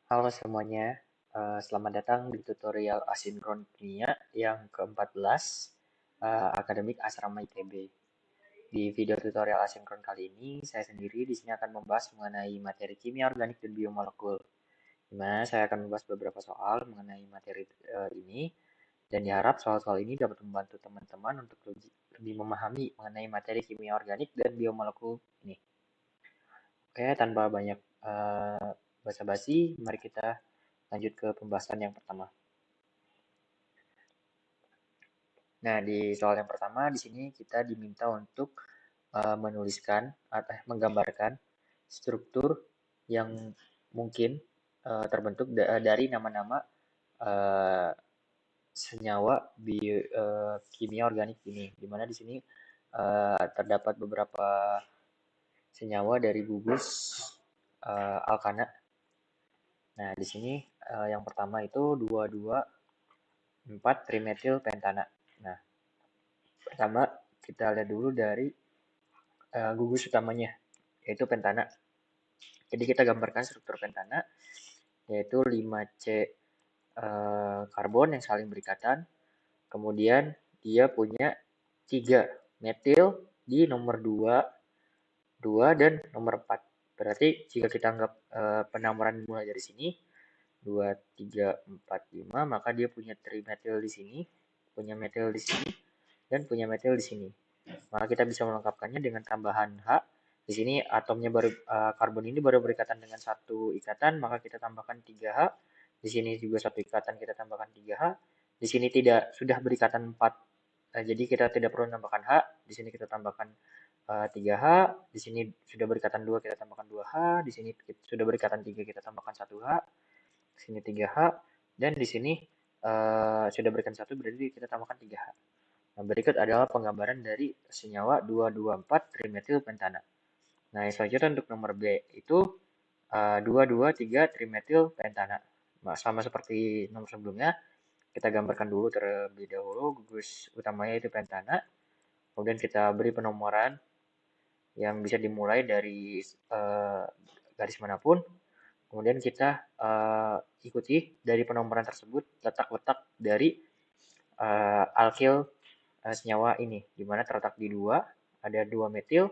Halo semuanya, selamat datang di tutorial asinkron kimia yang ke-14 Akademik Asrama ITB. Di video tutorial asinkron kali ini, saya sendiri di sini akan membahas mengenai materi kimia organik dan biomolekul. Di mana saya akan membahas beberapa soal mengenai materi ini, dan diharap soal-soal ini dapat membantu teman-teman untuk lebih memahami mengenai materi kimia organik dan biomolekul ini. Oke, tanpa banyak basa-basi, mari kita lanjut ke pembahasan yang pertama. Nah, di soal yang pertama di sini kita diminta untuk menuliskan atau menggambarkan struktur yang mungkin terbentuk dari nama-nama uh, senyawa kimia organik ini. Di mana di sini terdapat beberapa senyawa dari gugus alkana. Nah, di sini yang pertama itu 2,2,4 trimetil pentana. Nah, pertama kita lihat dulu dari gugus utamanya, yaitu pentana. Jadi kita gambarkan struktur pentana, yaitu 5C karbon yang saling berikatan. Kemudian dia punya 3 metil di nomor 2 dan nomor 4. Berarti jika kita anggap penamoran mulai dari sini, 2, 3, 4, 5, maka dia punya trimetil di sini, punya metil di sini, dan punya metil di sini. Maka kita bisa melengkapkannya dengan tambahan H. Di sini atomnya baru karbon ini baru berikatan dengan satu ikatan, maka kita tambahkan 3H. Di sini juga satu ikatan, kita tambahkan 3H. Di sini tidak sudah berikatan 4. Jadi kita tidak perlu tambahkan H. Di sini kita tambahkan 3H. Di sini sudah berikatan 2, kita tambahkan 2H. Di sini sudah berikatan 3, kita tambahkan 1H. Di sini 3H. Dan di sini sudah berikatan 1, berarti kita tambahkan 3H. Nah, berikut adalah penggambaran dari senyawa 2,2,4 trimetil pentana. Nah, yang selanjutnya untuk nomor B itu 2,2,3 trimetil pentana. Nah, sama seperti nomor sebelumnya, kita gambarkan dulu terlebih dahulu gugus utamanya itu pentana. Kemudian kita beri penomoran yang bisa dimulai dari garis manapun. Kemudian kita ikuti dari penomoran tersebut letak-letak dari alkil senyawa ini, di mana terletak di 2 ada 2 metil,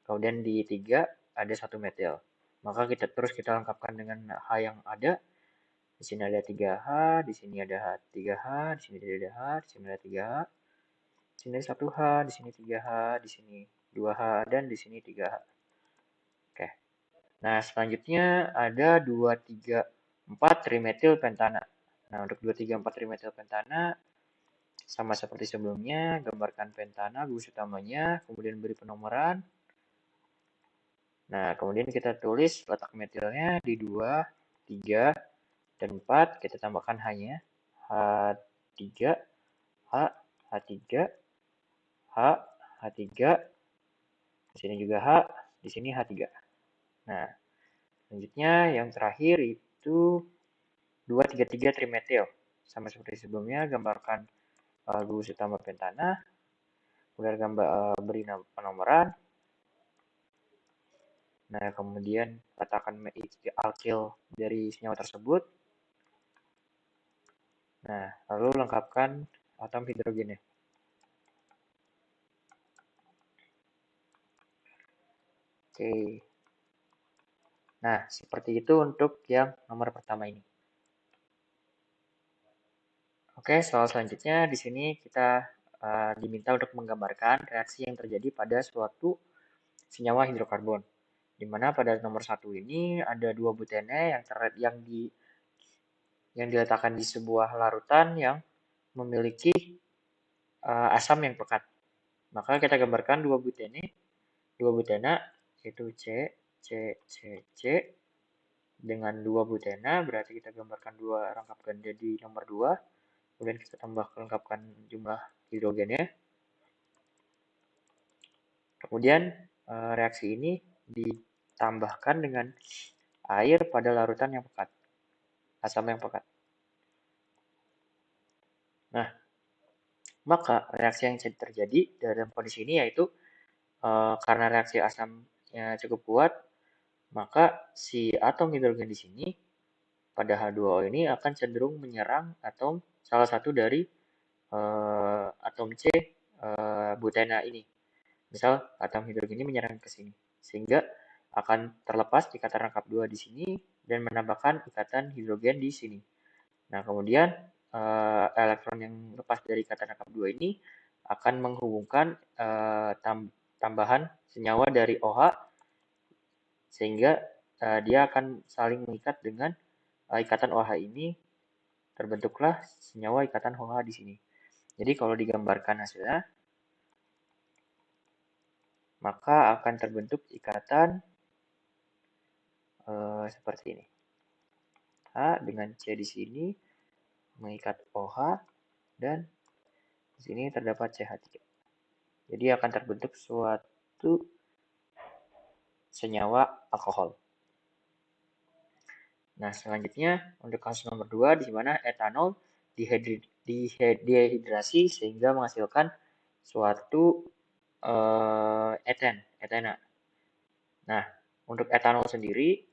kemudian di 3 ada 1 metil. Maka kita lengkapkan dengan H yang ada. Di sini ada 3H, di sini ada 3H, di sini tidak ada H, di sini ada 3H, di sini 1H, di sini 3H, di sini 2H, dan di sini 3H. Oke. Nah, selanjutnya ada 2,3,4 trimetil pentana. Nah, untuk 2,3,4 trimetil pentana sama seperti sebelumnya, gambarkan pentana gugus utamanya, kemudian beri penomoran. Nah, kemudian kita tulis letak metilnya di 2, 3, dan 4. Kita tambahkan H-nya. H3, H, H3, H, H3. Di sini juga H, di sini H3. Nah, selanjutnya yang terakhir itu 2,3,3 trimetil. Sama seperti sebelumnya, gambarkan gugus utama pentana. Kemudian beri penomoran. Nah, kemudian letakkan alkil dari senyawa tersebut. Nah, lalu lengkapkan atom hidrogennya. Oke. Nah, seperti itu untuk yang nomor pertama ini. Oke, soal selanjutnya di sini kita diminta untuk menggambarkan reaksi yang terjadi pada suatu senyawa hidrokarbon. Di mana pada nomor 1 ini ada 2 butene yang diletakkan di sebuah larutan yang memiliki asam yang pekat. Maka kita gambarkan 2 butena yaitu C, C, C, C dengan 2 butena, berarti kita gambarkan 2 rangkap ganda di nomor 2. Kemudian kita lengkapkan jumlah hidrogennya. Kemudian reaksi ini ditambahkan dengan air pada larutan yang pekat, asam yang pekat. Nah, maka reaksi yang terjadi dalam kondisi ini yaitu karena reaksi asamnya cukup kuat, maka si atom hidrogen di sini pada H2O ini akan cenderung menyerang atom salah satu dari atom C butena ini. Misal atom hidrogen ini menyerang ke sini, sehingga akan terlepas ikatan rangkap 2 di sini dan menambahkan ikatan hidrogen di sini. Nah, kemudian elektron yang lepas dari ikatan rangkap 2 ini akan menghubungkan tambahan senyawa dari OH sehingga dia akan saling mengikat dengan ikatan OH ini, terbentuklah senyawa ikatan OH di sini. Jadi kalau digambarkan hasilnya, maka akan terbentuk ikatan seperti ini. H dengan C di sini mengikat OH dan di sini terdapat CH3. Jadi akan terbentuk suatu senyawa alkohol. Nah, selanjutnya untuk kasus nomor 2 di mana etanol dehidrasi sehingga menghasilkan suatu etena. Nah, untuk etanol sendiri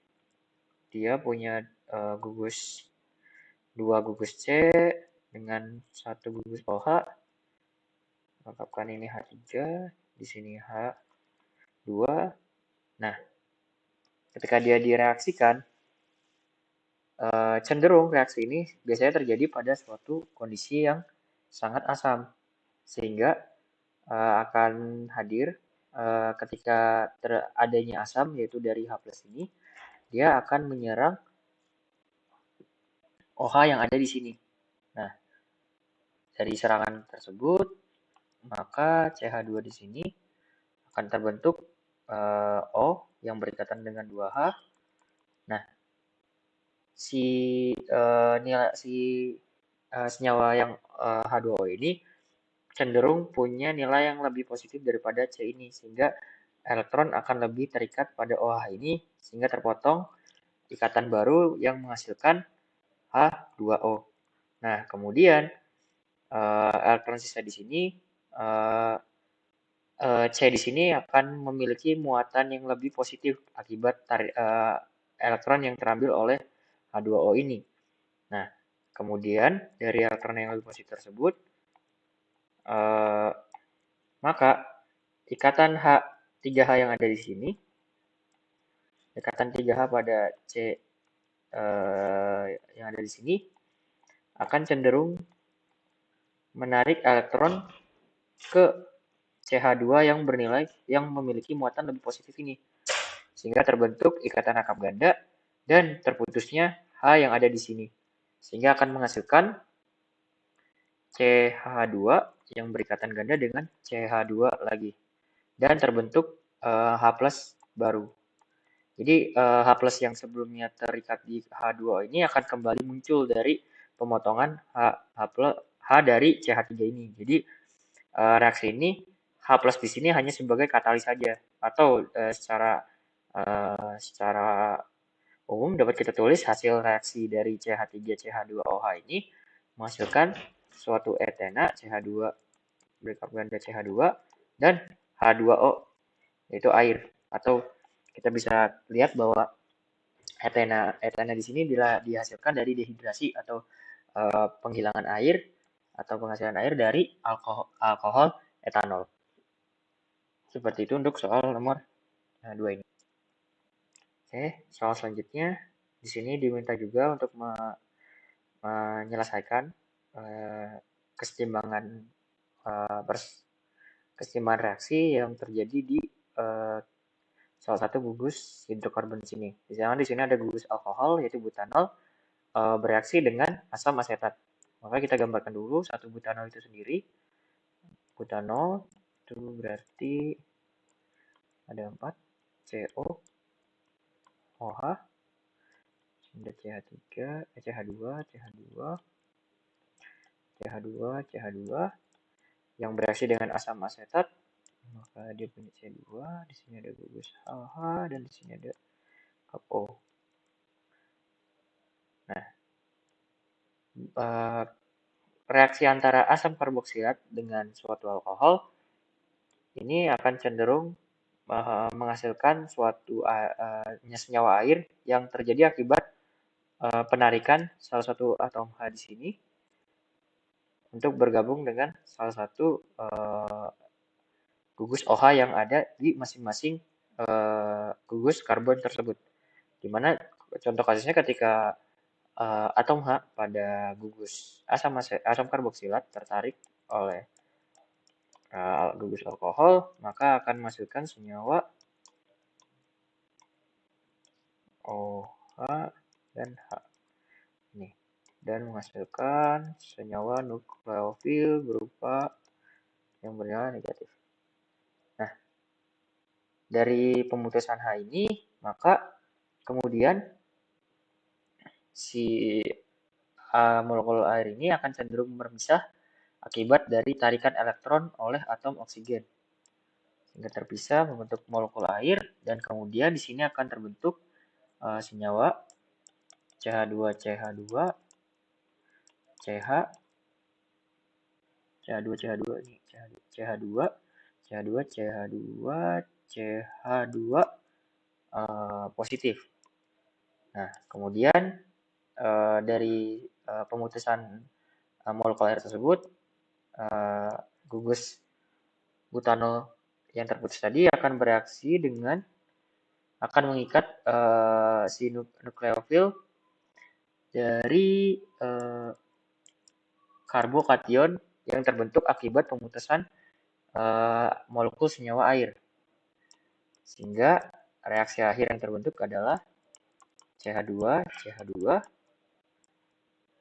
dia punya dua gugus C dengan satu gugus OH. Lengkapkan ini H3, di sini H2. Nah, ketika dia direaksikan, cenderung reaksi ini biasanya terjadi pada suatu kondisi yang sangat asam, sehingga akan hadir ketika adanya asam, yaitu dari H+ ini, dia akan menyerang OH yang ada di sini. Nah, dari serangan tersebut, maka CH2 di sini akan terbentuk O yang berikatan dengan 2H. Nah, senyawa yang H2O ini cenderung punya nilai yang lebih positif daripada C ini, sehingga elektron akan lebih terikat pada OH ini, sehingga terpotong ikatan baru yang menghasilkan H2O. Nah, kemudian elektron sisa di sini, C di sini akan memiliki muatan yang lebih positif akibat elektron yang terambil oleh H2O ini. Nah, kemudian dari elektron yang lebih positif tersebut, maka ikatan 3H yang ada di sini, ikatan 3H pada C yang ada di sini akan cenderung menarik elektron ke CH2 yang memiliki muatan lebih positif ini, sehingga terbentuk ikatan rangkap ganda dan terputusnya H yang ada di sini, sehingga akan menghasilkan CH2 yang berikatan ganda dengan CH2 lagi, dan terbentuk H+ baru. Jadi H+ yang sebelumnya terikat di H2O ini akan kembali muncul dari pemotongan H dari CH3 ini. Jadi reaksi ini H+ di sini hanya sebagai katalis saja, atau secara umum dapat kita tulis hasil reaksi dari CH3 CH2OH ini menghasilkan suatu etena CH2 berikatan ganda CH2 dan H2O, yaitu air. Atau kita bisa lihat bahwa etena di sini dihasilkan dari dehidrasi atau penghilangan air atau penghasilan air dari alkohol etanol. Seperti itu untuk soal nomor 2 ini. Oke, soal selanjutnya di sini diminta juga untuk menyelesaikan keseimbangan reaksi yang terjadi di salah satu gugus hidrokarbon di sini. Di sini ada gugus alkohol yaitu butanol bereaksi dengan asam asetat. Maka kita gambarkan dulu satu butanol itu sendiri. Butanol itu berarti ada 4 CO, OH, ada CH3, CH2, CH2 yang bereaksi dengan asam asetat, maka dia punya C2, di sini ada gugus AH dan di sini ada HO. Nah, reaksi antara asam karboksilat dengan suatu alkohol ini akan cenderung menghasilkan suatu senyawa air yang terjadi akibat penarikan salah satu atom H di sini untuk bergabung dengan salah satu gugus OH yang ada di masing-masing gugus karbon tersebut. Dimana contoh kasusnya ketika atom H pada gugus asam karboksilat tertarik oleh gugus alkohol, maka akan menghasilkan senyawa OH dan H. Ini. Dan menghasilkan senyawa nukleofil berupa yang bernilai negatif. Nah, dari pemutusan H ini, maka kemudian si molekul air ini akan cenderung berpisah akibat dari tarikan elektron oleh atom oksigen. Sehingga terpisah membentuk molekul air dan kemudian di sini akan terbentuk senyawa CH2CH2 CH CH2 CH2 ini CH2 CH2 CH2 CH2 positif. Nah, kemudian dari pemutusan molekul air tersebut gugus butanol yang terputus tadi akan bereaksi dengan akan mengikat si nukleofil dari karbokation yang terbentuk akibat pemutusan molekul senyawa air. Sehingga reaksi akhir yang terbentuk adalah CH2, CH2,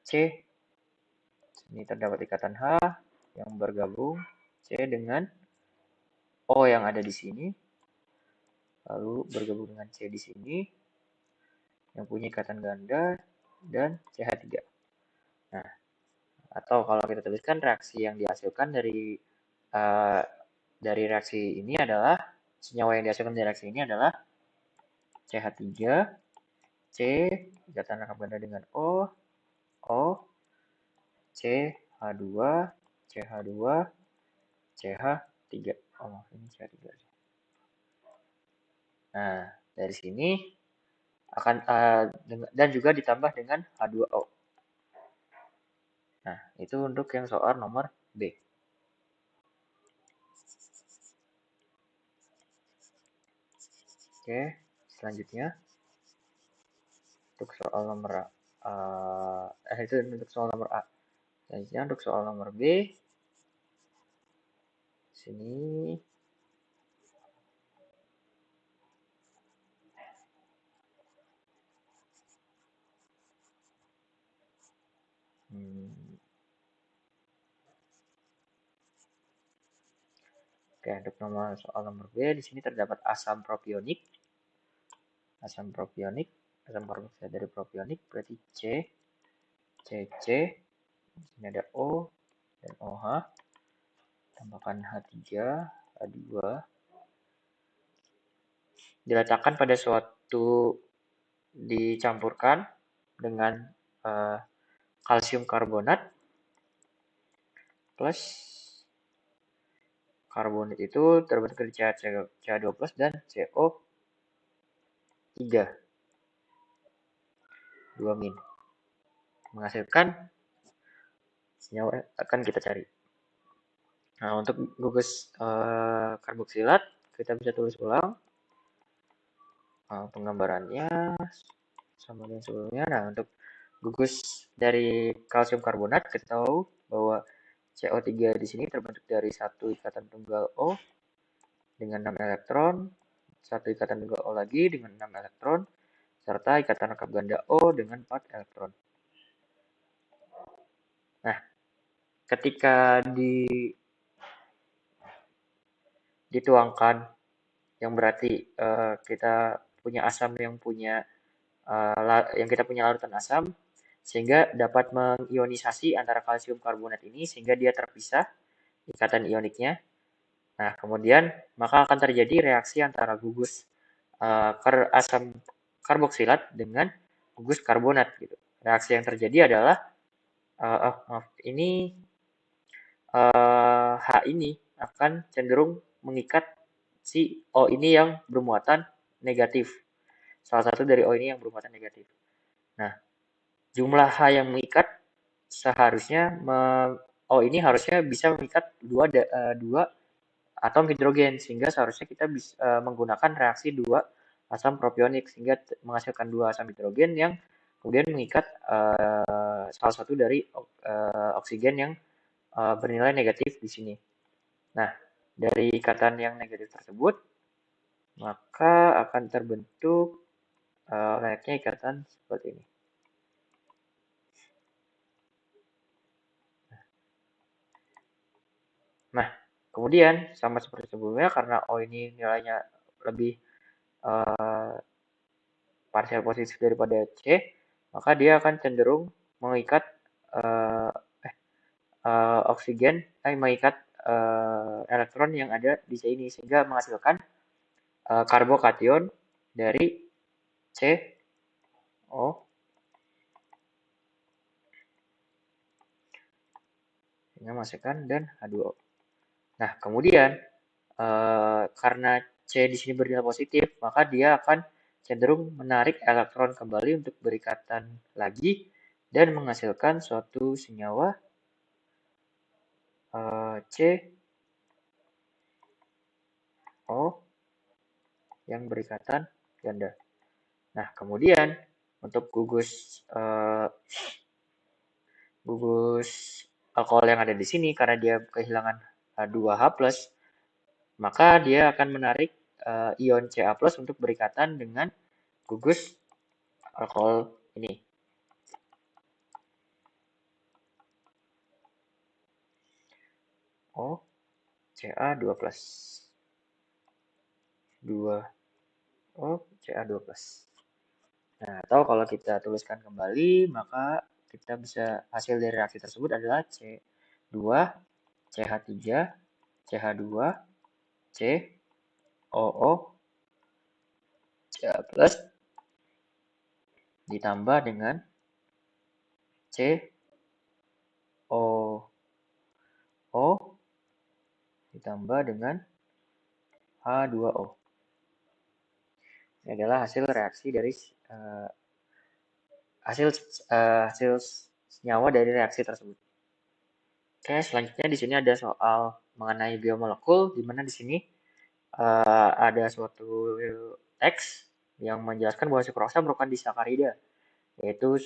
C. Ini terdapat ikatan H yang bergabung C dengan O yang ada di sini. Lalu bergabung dengan C di sini yang punya ikatan ganda dan CH3. Nah, atau kalau kita tuliskan reaksi yang dihasilkan dari reaksi ini adalah senyawa yang dihasilkan dari reaksi ini adalah CH3, C, ikatan rangkap ganda dengan O, CH2, CH2, CH3. Oh, ini CH3. Nah, dari sini akan dan juga ditambah dengan H2O. Nah, itu untuk yang soal nomor B. Oke, selanjutnya untuk soal nomor itu untuk soal nomor A. Selanjutnya untuk soal nomor B. Sini Oke, untuk soal nomor B di sini terdapat asam propionik. Asam karboksila dari propionik berarti CC. Di sini ada O dan OH. Tambahkan H3, H2. Diletakkan pada suatu dicampurkan dengan kalsium karbonat plus karbonat itu terbentuk dari CH2+ dan CO3 2-. Menghasilkan senyawa akan kita cari. Nah, untuk gugus karboksilat kita bisa tulis ulang penggambarannya sama dengan sebelumnya. Nah, untuk gugus dari kalsium karbonat kita tahu bahwa CO3 di sini terbentuk dari satu ikatan tunggal O dengan 6 elektron, satu ikatan tunggal O lagi dengan 6 elektron, serta ikatan rangkap ganda O dengan 4 elektron. Nah, ketika dituangkan, yang berarti kita punya asam yang kita punya larutan asam, sehingga dapat mengionisasi antara kalsium karbonat ini sehingga dia terpisah ikatan ioniknya. Nah, kemudian maka akan terjadi reaksi antara gugus asam karboksilat dengan gugus karbonat gitu. Reaksi yang terjadi adalah H ini akan cenderung mengikat si O ini yang bermuatan negatif. Salah satu dari O ini yang bermuatan negatif. Nah, jumlah H yang mengikat seharusnya ini harusnya bisa mengikat dua atom hidrogen, sehingga seharusnya kita bisa menggunakan reaksi dua asam propionik sehingga menghasilkan dua asam hidrogen yang kemudian mengikat salah satu dari oksigen yang bernilai negatif di sini. Nah, dari ikatan yang negatif tersebut maka akan terbentuk layaknya ikatan seperti ini. Nah, kemudian sama seperti sebelumnya karena O ini nilainya lebih parsial positif daripada C, maka dia akan cenderung mengikat oksigen, mengikat elektron yang ada di C ini sehingga menghasilkan karbokation dari CO sehingga menghasilkan dan H2O. Nah, kemudian karena C di sini bernilai positif, maka dia akan cenderung menarik elektron kembali untuk berikatan lagi dan menghasilkan suatu senyawa CO yang berikatan ganda. Nah, kemudian untuk gugus alkohol yang ada di sini karena dia kehilangan 2H+, maka dia akan menarik ion Ca+ untuk berikatan dengan gugus alkohol ini. O Ca2+. 2O Ca2+. Nah, atau kalau kita tuliskan kembali, maka kita bisa hasil dari reaksi tersebut adalah C2, CH3, CH2, COO, Ca+ ditambah dengan COO ditambah dengan H2O. Ini adalah hasil reaksi dari hasil senyawa dari reaksi tersebut. Oke, selanjutnya di sini ada soal mengenai biomolekul, di mana di sini ada suatu teks yang menjelaskan bahwa sukrosa merupakan disakarida, yaitu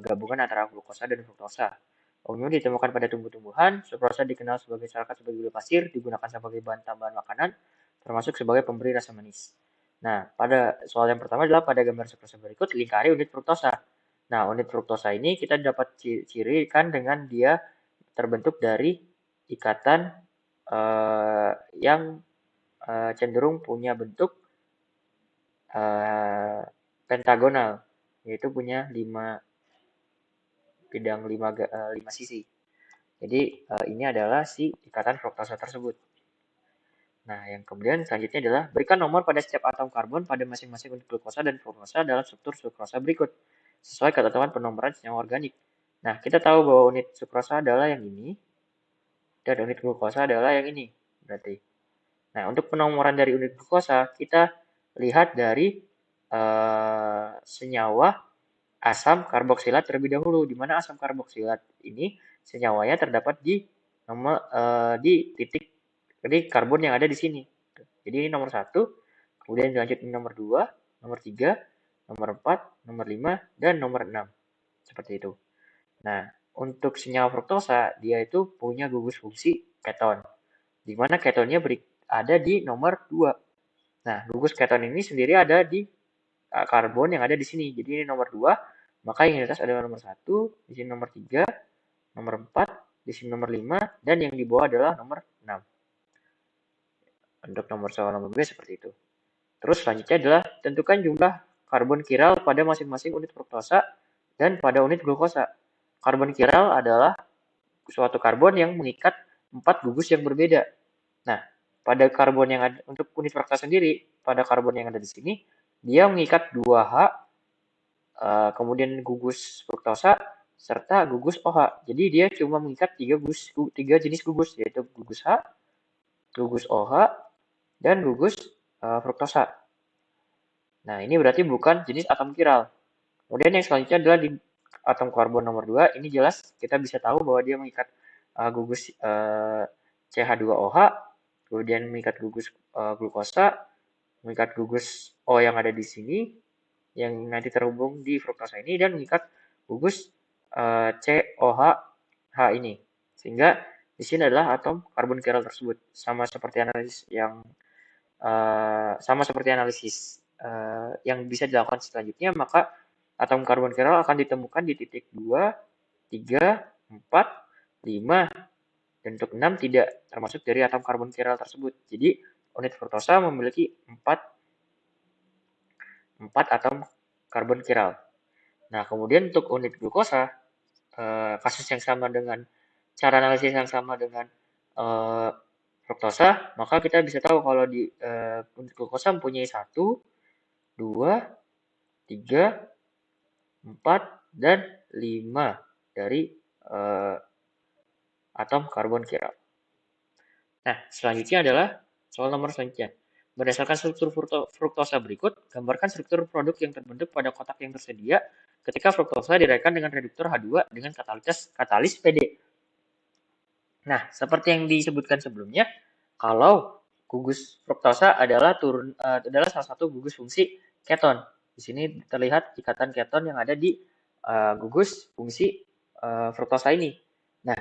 gabungan antara glukosa dan fruktosa. Umumnya ditemukan pada tumbuh-tumbuhan, sukrosa dikenal sebagai sebagai gula pasir, digunakan sebagai bahan tambahan makanan, termasuk sebagai pemberi rasa manis. Nah, pada soal yang pertama adalah pada gambar sukrosa berikut, lingkari unit fruktosa. Nah, unit fruktosa ini kita dapat cirikan dengan dia terbentuk dari ikatan yang cenderung punya bentuk pentagonal, yaitu punya 5 bidang 5 sisi. Jadi ini adalah si ikatan fruktosa tersebut. Nah, yang kemudian selanjutnya adalah berikan nomor pada setiap atom karbon pada masing-masing unit glukosa dan fruktosa dalam struktur sukrosa berikut, sesuai ketentuan penomoran senyawa organik. Nah, kita tahu bahwa unit sukrosa adalah yang ini, dan unit glukosa adalah yang ini, berarti. Nah, untuk penomoran dari unit glukosa, kita lihat dari senyawa asam karboksilat terlebih dahulu, di mana asam karboksilat ini senyawanya terdapat di titik di karbon yang ada di sini. Jadi ini nomor 1, kemudian dilanjut nomor 2, nomor 3, nomor 4, nomor 5, dan nomor 6. Seperti itu. Nah, untuk senyawa fruktosa, dia itu punya gugus fungsi keton, di mana ketonnya ada di nomor 2. Nah, gugus keton ini sendiri ada di karbon yang ada di sini. Jadi ini nomor 2, maka yang di atas adalah nomor 1, di sini nomor 3, nomor 4, di sini nomor 5, dan yang di bawah adalah nomor 6. Untuk nomor soal nomor B seperti itu. Terus selanjutnya adalah tentukan jumlah karbon kiral pada masing-masing unit fruktosa dan pada unit glukosa. Karbon kiral adalah suatu karbon yang mengikat 4 gugus yang berbeda. Nah, pada karbon yang ada untuk unit fruktosa sendiri, pada karbon yang ada di sini, dia mengikat 2H, kemudian gugus fruktosa, serta gugus OH. Jadi dia cuma mengikat 3 jenis gugus, yaitu gugus H, gugus OH, dan gugus fruktosa. Nah, ini berarti bukan jenis atom kiral. Kemudian yang selanjutnya adalah atom karbon nomor 2, ini jelas kita bisa tahu bahwa dia mengikat gugus CH2OH, kemudian mengikat gugus glukosa, mengikat gugus O yang ada di sini, yang nanti terhubung di fruktosa ini, dan mengikat gugus COH ini. Sehingga di sini adalah atom karbon chiral tersebut, sama seperti analisis yang bisa dilakukan selanjutnya, maka atom karbon chiral akan ditemukan di titik 2, 3, 4, 5, dan untuk 6 tidak termasuk dari atom karbon chiral tersebut. Jadi unit fruktosa memiliki 4 atom karbon chiral. Nah, kemudian untuk unit glukosa, kasus yang sama dengan cara analisis yang sama dengan fruktosa, maka kita bisa tahu kalau di unit glukosa mempunyai 1, 2, 3, 4, dan 5 dari atom karbon chiral. Nah, selanjutnya adalah soal nomor selanjutnya. Berdasarkan struktur fruktosa berikut, gambarkan struktur produk yang terbentuk pada kotak yang tersedia ketika fruktosa diraikan dengan reduktor H2 dengan katalis PD. Nah, seperti yang disebutkan sebelumnya, kalau gugus fruktosa adalah salah satu gugus fungsi keton. Di sini terlihat ikatan keton yang ada di gugus fungsi fruktosa ini. Nah,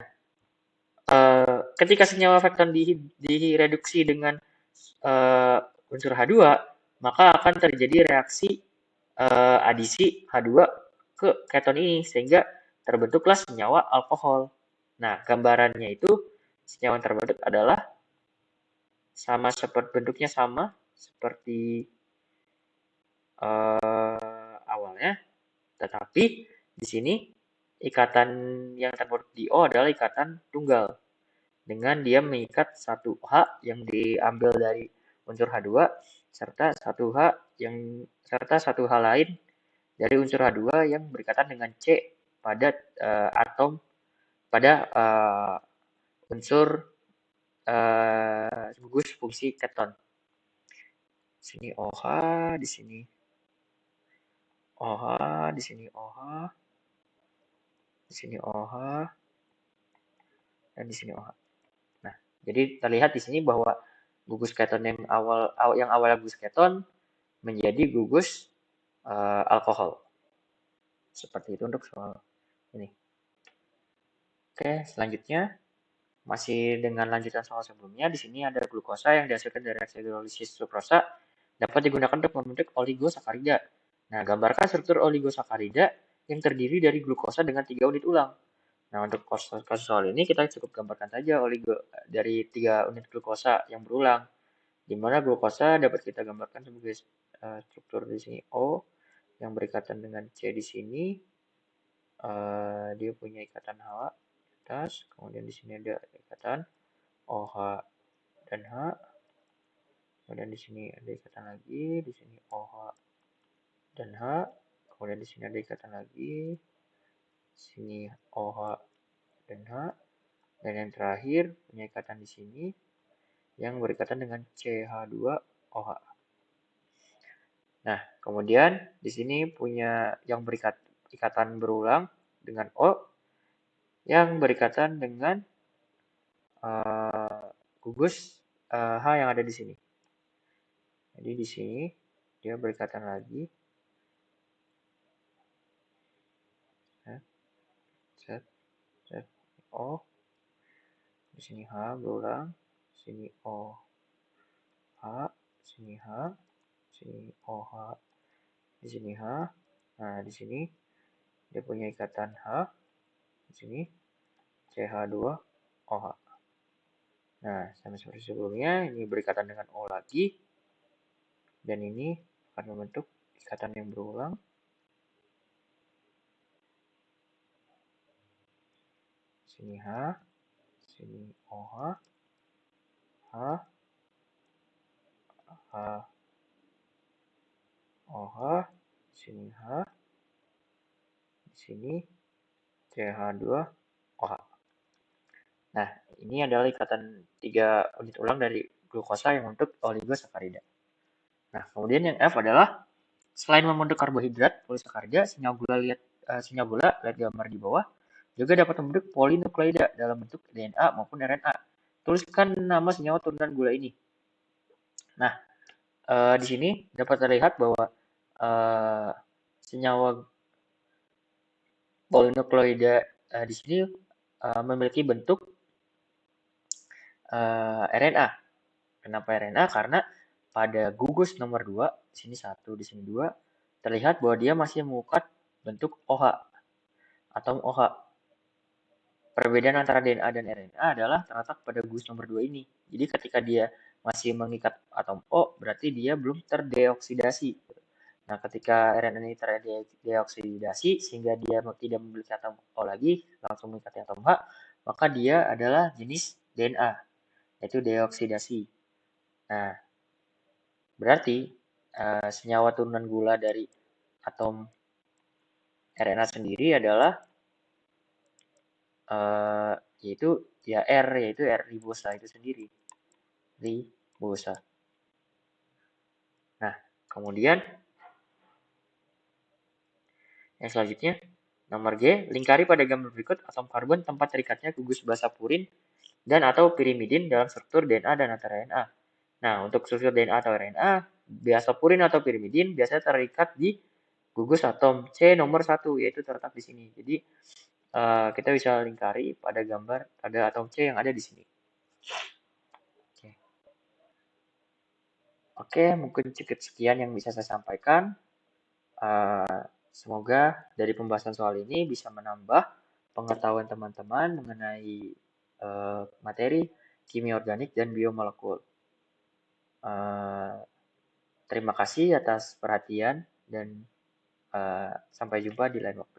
ketika senyawa fekton direduksi dengan unsur H2, maka akan terjadi reaksi adisi H2 ke keton ini, sehingga terbentuklah senyawa alkohol. Nah, gambarannya itu senyawa yang terbentuk adalah bentuknya sama seperti awalnya, tetapi di sini ikatan yang terbentuk di O adalah ikatan tunggal, dengan dia mengikat satu H yang diambil dari unsur H2 serta satu H lain dari unsur H2 yang berikatan dengan C pada unsur gugus fungsi keton. Di sini OH, di sini OH, di sini OH, di sini OH, dan di sini OH. Nah, jadi terlihat di sini bahwa gugus keton yang awalnya gugus keton menjadi gugus alkohol. Seperti itu untuk soal ini. Oke, selanjutnya masih dengan lanjutan soal sebelumnya, di sini ada glukosa yang dihasilkan dari reaksi hidrolisis sukrosa dapat digunakan untuk membentuk oligosakarida. Nah, gambarkan struktur oligosakarida yang terdiri dari glukosa dengan 3 unit ulang. Nah, untuk kasus soal ini kita cukup gambarkan saja dari 3 unit glukosa yang berulang, di mana glukosa dapat kita gambarkan sebagai struktur di sini O yang berikatan dengan C di sini. Dia punya ikatan H atas, kemudian di sini ada ikatan OH dan H, kemudian di sini ada ikatan lagi, di sini OH dan H, kemudian di sini ada ikatan lagi, di sini OH dan H, dan yang terakhir punya ikatan di sini yang berikatan dengan CH2OH. Nah, kemudian di sini punya yang ikatan berulang dengan O yang berikatan dengan gugus H yang ada di sini. Jadi di sini dia berikatan lagi. O. Di sini H berulang. Di sini O. H. Di sini H. Di sini OH. Di sini H. Nah, di sini dia punya ikatan H. Di sini CH2OH. Nah, sama seperti sebelumnya, ini berikatan dengan O lagi. Dan ini akan membentuk ikatan yang berulang. Sini H, sini OH, H, H, OH, sini H, di sini CH2OH. Nah, ini adalah ikatan 3 unit ulang dari glukosa yang membentuk oligosakarida. Nah, kemudian yang F adalah selain membentuk karbohidrat polisakarida, senyawa gula senyawa gula, lihat gambar di bawah, juga dapat membentuk polinukleida dalam bentuk DNA maupun RNA. Tuliskan nama senyawa turunan gula ini. Nah, di sini dapat terlihat bahwa senyawa polinukleida di sini memiliki bentuk RNA. Kenapa RNA? Karena pada gugus nomor 2, di sini 1, di sini 2, terlihat bahwa dia masih mengikat bentuk OH, atom OH. Perbedaan antara DNA dan RNA adalah terletak pada gugus nomor 2 ini. Jadi ketika dia masih mengikat atom O, berarti dia belum terdeoksidasi. Nah, ketika RNA ini terdeoksidasi, sehingga dia tidak memiliki atom O lagi, langsung mengikat atom H, maka dia adalah jenis DNA, yaitu deoksidasi. Nah, berarti senyawa turunan gula dari atom RNA sendiri adalah yaitu R ribosa itu sendiri. Ribosa. Nah, kemudian yang selanjutnya, nomor G, lingkari pada gambar berikut atom karbon tempat terikatnya gugus basa purin dan atau pirimidin dalam struktur DNA dan atau RNA. Nah, untuk struktur DNA atau RNA, basa purin atau pirimidin biasanya terikat di gugus atom C nomor 1, yaitu terletak di sini. Jadi, kita bisa lingkari pada gambar pada atom C yang ada di sini. Oke, mungkin cukup sekian yang bisa saya sampaikan. Semoga dari pembahasan soal ini bisa menambah pengetahuan teman-teman mengenai materi kimia organik dan biomolekul. Terima kasih atas perhatian dan sampai jumpa di lain waktu.